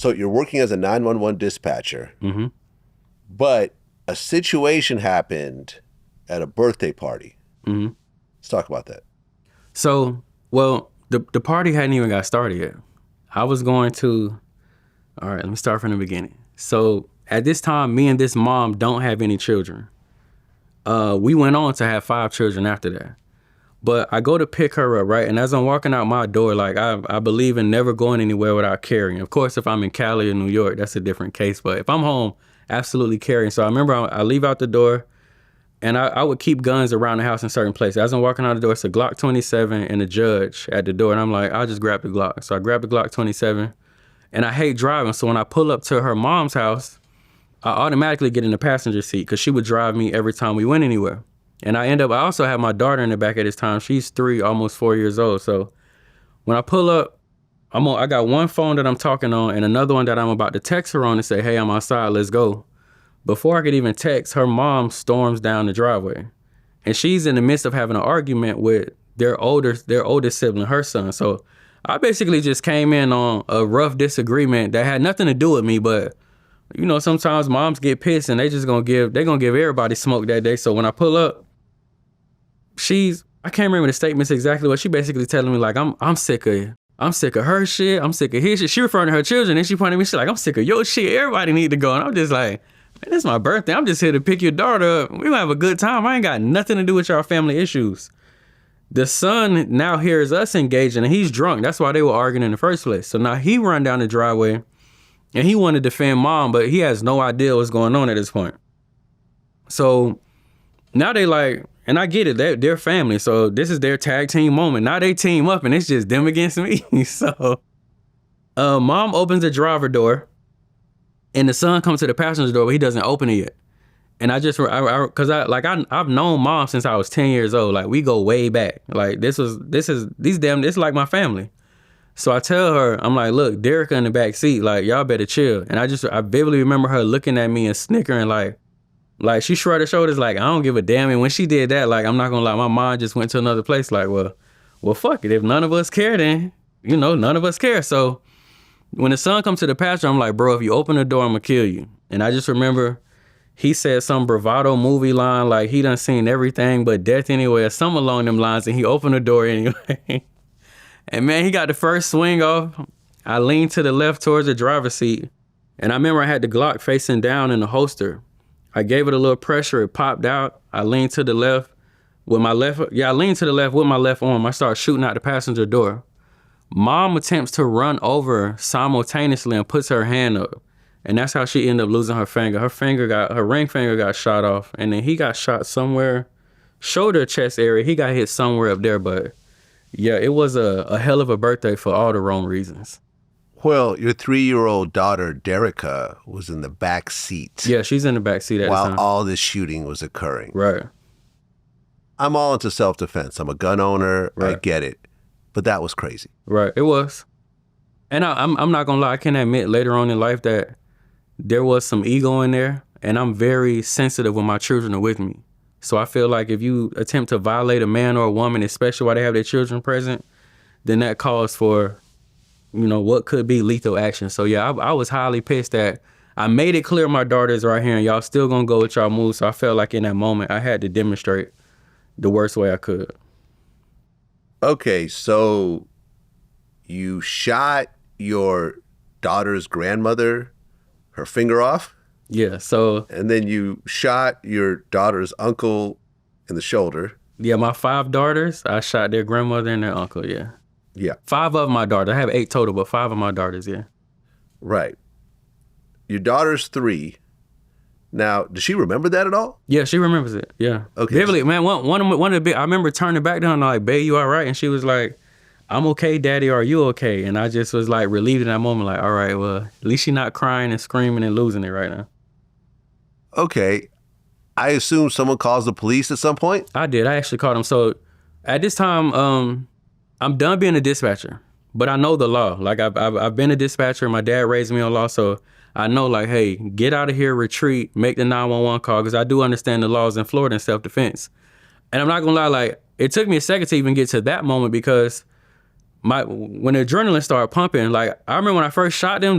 So you're working as a 911 dispatcher, but a situation happened at a birthday party. Let's talk about that. So, well, the party hadn't even got started yet. I was going to, all right, let me start from the beginning. So at this time, me and this mom don't have any children. We went on to have 5 children after that. But I go to pick her up, right? And as I'm walking out my door, like I believe in never going anywhere without carrying. Of course, if I'm in Cali or New York, that's a different case. But if I'm home, absolutely carrying. So I remember I leave out the door, and I would keep guns around the house in certain places. As I'm walking out the door, it's a Glock 27 and a judge at the door. And I'm like, I'll just grab the Glock. So I grab the Glock 27, and I hate driving. So when I pull up to her mom's house, I automatically get in the passenger seat because she would drive me every time we went anywhere. And I also had my daughter in the back at this time. She's 3, almost 4 years old. So when I pull up, I got one phone that I'm talking on and another one that I'm about to text her on and say, hey, I'm outside, let's go. Before I could even text, her mom storms down the driveway. And she's in the midst of having an argument with their oldest sibling, her son. So I basically just came in on a rough disagreement that had nothing to do with me, but you know, sometimes moms get pissed and they're gonna give everybody smoke that day. So when I pull up, I can't remember the statements exactly, but she basically telling me like, I'm sick of her shit, I'm sick of his shit. She referring to her children and she pointed at me, she's like, I'm sick of your shit, everybody need to go. And I'm just like, man, it's my birthday. I'm just here to pick your daughter up. We gonna have a good time. I ain't got nothing to do with your family issues. The son now hears us engaging and he's drunk. That's why they were arguing in the first place. So now he run down the driveway and he wanted to defend mom, but he has no idea what's going on at this point. So now they like, and I get it, they're family. So this is their tag team moment. Now they team up and it's just them against me. So mom opens the driver door and the son comes to the passenger door, but he doesn't open it yet. And I've known mom since I was 10 years old. Like we go way back. Like this is like my family. So I tell her, I'm like, look, Derrick in the back seat, like y'all better chill. And I vividly remember her looking at me and snickering like she shrugged her shoulders like, I don't give a damn. And when she did that, like, I'm not gonna lie, my mind just went to another place like, well, fuck it. If none of us care, then, you know, none of us care. So when the son comes to the pasture, I'm like, bro, if you open the door, I'm gonna kill you. And I just remember he said some bravado movie line, like he done seen everything but death anyway, or something along them lines, and he opened the door anyway. And man, he got the first swing off. I leaned to the left towards the driver's seat. And I remember I had the Glock facing down in the holster. I gave it a little pressure, it popped out. I leaned to the left with my left arm. I start shooting out the passenger door. Mom attempts to run over simultaneously and puts her hand up. And that's how she ended up losing her finger. Her ring finger got shot off. And then he got shot somewhere, shoulder, chest area. He got hit somewhere up there, but yeah, it was a hell of a birthday for all the wrong reasons. Well, your 3-year-old daughter, Derrica, was in the back seat. Yeah, she's in the back seat at the time. While all this shooting was occurring. Right. I'm all into self-defense. I'm a gun owner. Right. I get it. But that was crazy. Right, it was. And I'm not gonna lie, I can admit later on in life that there was some ego in there, and I'm very sensitive when my children are with me. So I feel like if you attempt to violate a man or a woman, especially while they have their children present, then that calls for, you know, what could be lethal action. So yeah, I was highly pissed that I made it clear my daughter's right here and y'all still gonna go with y'all moves. So I felt like in that moment, I had to demonstrate the worst way I could. Okay, so you shot your daughter's grandmother, her finger off? Yeah, so... And then you shot your daughter's uncle in the shoulder. Yeah, my 5 daughters, I shot their grandmother and their uncle, yeah. Yeah. 5 of my daughters. I have 8 total, but 5 of my daughters, yeah. Right. Your daughter's 3. Now, does she remember that at all? Yeah, she remembers it, yeah. Okay. Vividly, man, one of the big, I remember turning back down and I'm like, babe, you all right? And she was like, I'm okay, daddy, are you okay? And I just was like relieved in that moment, like, all right, well, at least she's not crying and screaming and losing it right now. Okay. I assume someone calls the police at some point? I did. I actually called them. So at this time, I'm done being a dispatcher, but I know the law. Like I've been a dispatcher. My dad raised me on law, so I know like, hey, get out of here, retreat, make the 911 call, because I do understand the laws in Florida in self-defense. And I'm not gonna lie, like it took me a second to even get to that moment because when the adrenaline started pumping, like I remember when I first shot them,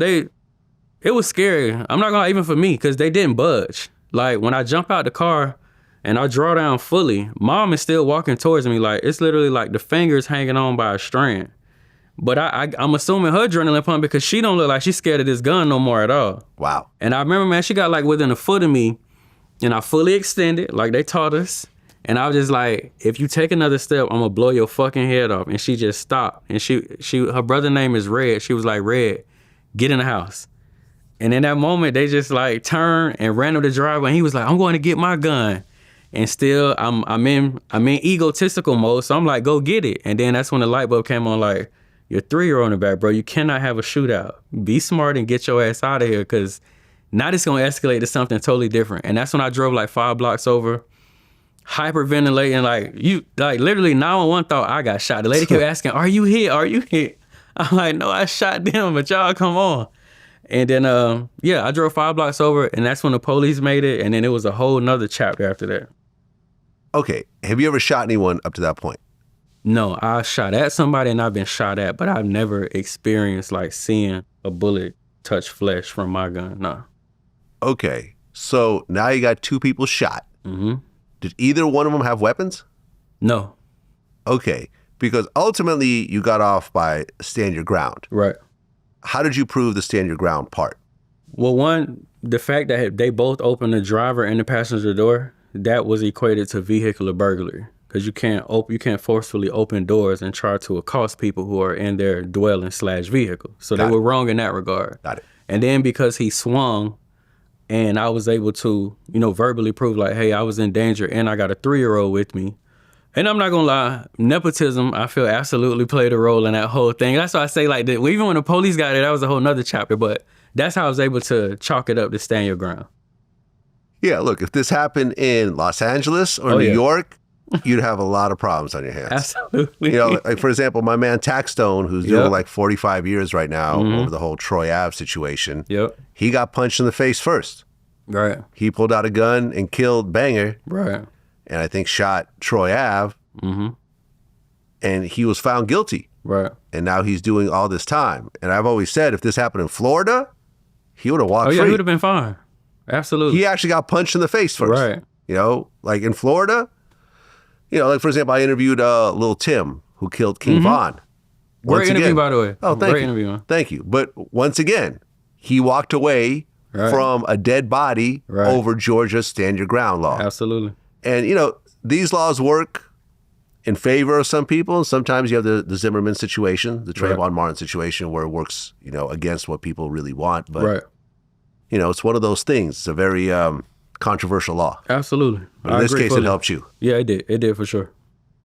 It was scary. I'm not gonna even for me, because they didn't budge. Like when I jump out the car and I draw down fully, mom is still walking towards me. Like it's literally like the fingers hanging on by a strand. But I'm assuming her adrenaline pump because she don't look like she's scared of this gun no more at all. Wow. And I remember, man, she got like within a foot of me, and I fully extended like they taught us. And I was just like, if you take another step, I'm gonna blow your fucking head off. And she just stopped. And her brother's name is Red. She was like, Red, get in the house. And in that moment, they just like turned and ran up the driveway. And he was like, I'm going to get my gun. And still, I'm in egotistical mode. So I'm like, go get it. And then that's when the light bulb came on. Like, you're 3-year-old in the back, bro. You cannot have a shootout. Be smart and get your ass out of here, because now it's gonna escalate to something totally different. And that's when I drove like 5 blocks over, hyperventilating. Like literally 911 thought I got shot. The lady kept asking, "Are you hit? Are you hit?" I'm like, "No, I shot them, but y'all come on." And then, I drove 5 blocks over, and that's when the police made it. And then it was a whole nother chapter after that. Okay. Have you ever shot anyone up to that point? No, I shot at somebody and I've been shot at, but I've never experienced like seeing a bullet touch flesh from my gun. No. Okay. So now you got 2 people shot. Mm-hmm. Did either one of them have weapons? No. Okay. Because ultimately you got off by stand your ground. Right. How did you prove the stand your ground part? Well, one, the fact that they both opened the driver and the passenger door, that was equated to vehicular burglary. Because you can't forcefully open doors and try to accost people who are in their dwelling/vehicle. So they were wrong in that regard. Got it. And then because he swung, and I was able to, verbally prove like, hey, I was in danger, and I got a 3-year-old with me. And I'm not gonna lie, nepotism, I feel absolutely played a role in that whole thing. That's why I say like that. Even when the police got it, that was a whole nother chapter. But that's how I was able to chalk it up to stand your ground. Yeah, look, if this happened in Los Angeles or New York, you'd have a lot of problems on your hands. Absolutely. Like for example, my man Taxstone, who's doing like 45 years right now over the whole Troy Ave situation. Yep. He got punched in the face first. Right. He pulled out a gun and killed Banger. Right. And I think shot Troy Ave. Mm-hmm. And he was found guilty. Right. And now he's doing all this time. And I've always said, if this happened in Florida, he would have walked free. He would have been fine. Absolutely. He actually got punched in the face first. Right. Like in Florida, like for example, I interviewed Lil Tim, who killed King Von. Great interview, by the way. Oh, thank Great you. Interview, man. Thank you. But once again, he walked away from a dead body over Georgia's stand your ground law. Absolutely. And, these laws work in favor of some people. And sometimes you have the Zimmerman situation, the Trayvon Martin situation, where it works, against what people really want. But, it's one of those things. It's a very controversial law. Absolutely. But in this case, it helped you. Yeah, it did. It did for sure.